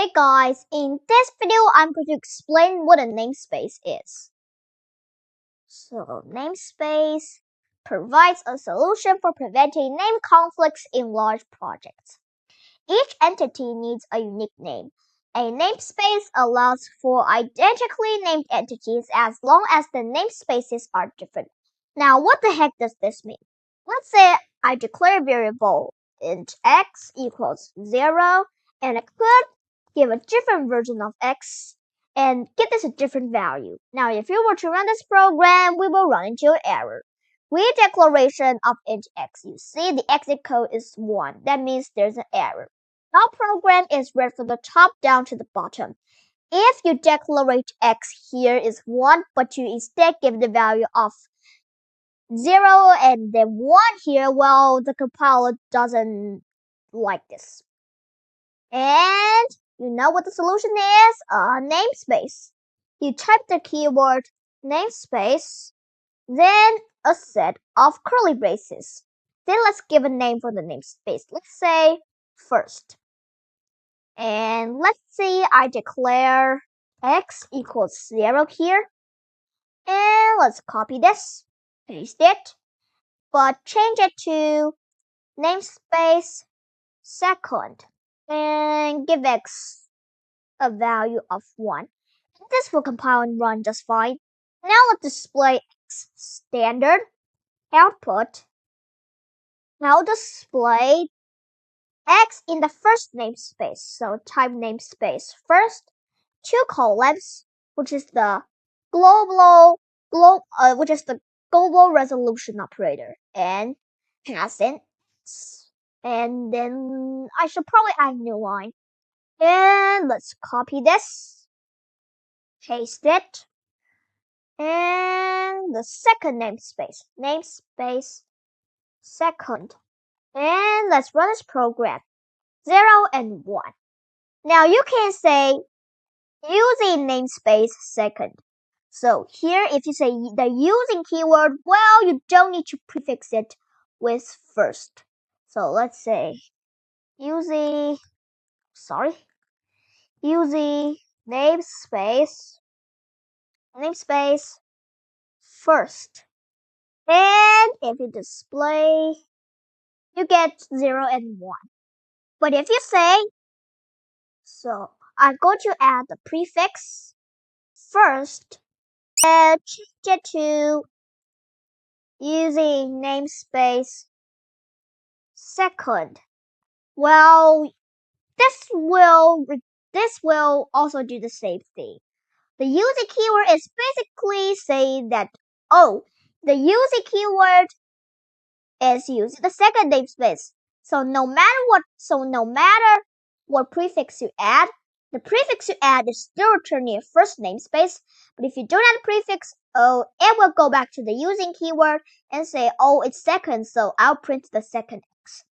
Hey guys, in this video I'm going to explain what a namespace is. So, namespace provides a solution for preventing name conflicts in large projects. Each entity needs a unique name. A namespace allows for identically named entities as long as the namespaces are different. Now, what the heck does this mean? Let's say I declare a variable int x equals 0 and I could give a different version of x and give this a different value. Now, if you were to run this program, we will run into an error. With declaration of int x, you see the exit code is 1. That means there's an error. Our program is read from the top down to the bottom. If you declare x here is 1, but you instead give the value of 0 and then 1 here, well, the compiler doesn't like this. And you know what the solution is? A namespace. You type the keyword namespace, then a set of curly braces. Then let's give a name for the namespace. Let's say first. And let's see, I declare x equals 0 here. And let's copy this, paste it, but change it to namespace second and give x a value of 1. This will compile and run just fine. Now let's display x standard output. Now display x in the first namespace. So type namespace first, 2 columns, which is the global resolution operator, and pass in x. And then I should probably add a new line. And let's copy this, paste it, and the second namespace second. And let's run this program, 0 and 1. Now you can say using namespace second. So here, if you say the using keyword, well, you don't need to prefix it with first. So let's say using namespace first. And if you display, you get 0 and 1. But if you say, so I'm going to add the prefix first and change it to using namespace second. Well, this will also do the same thing. The using keyword is basically saying that, the using keyword is using the second namespace. So no matter what prefix you add, the prefix you add is still returning a first namespace. But if you don't add a prefix, it will go back to the using keyword and say, it's second, so I'll print the second x.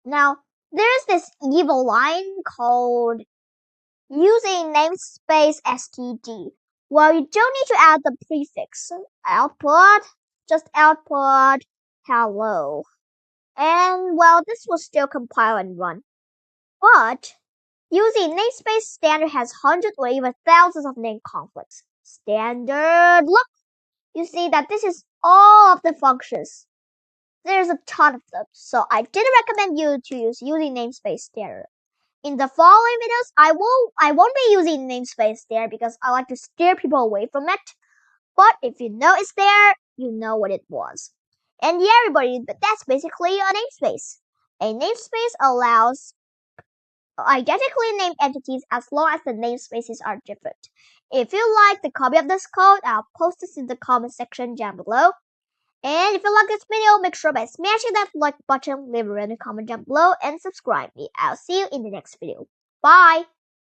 Now, there's this evil line called using namespace std. Well, you don't need to add the prefix. Just output hello. And well, this will still compile and run. But using namespace standard has hundreds or even thousands of name conflicts. Standard, look, you see that this is all of the functions. There's a ton of them, so I didn't recommend you to use using namespace standard. In the following videos, I won't be using namespace there because I like to steer people away from it. But if you know it's there, you know what it was. And yeah, everybody, but that's basically a namespace. A namespace allows identically named entities as long as the namespaces are different. If you like the copy of this code, I'll post this in the comment section down below. And if you like this video, make sure by smashing that like button, leave a random comment down below, and subscribe me. I'll see you in the next video. Bye!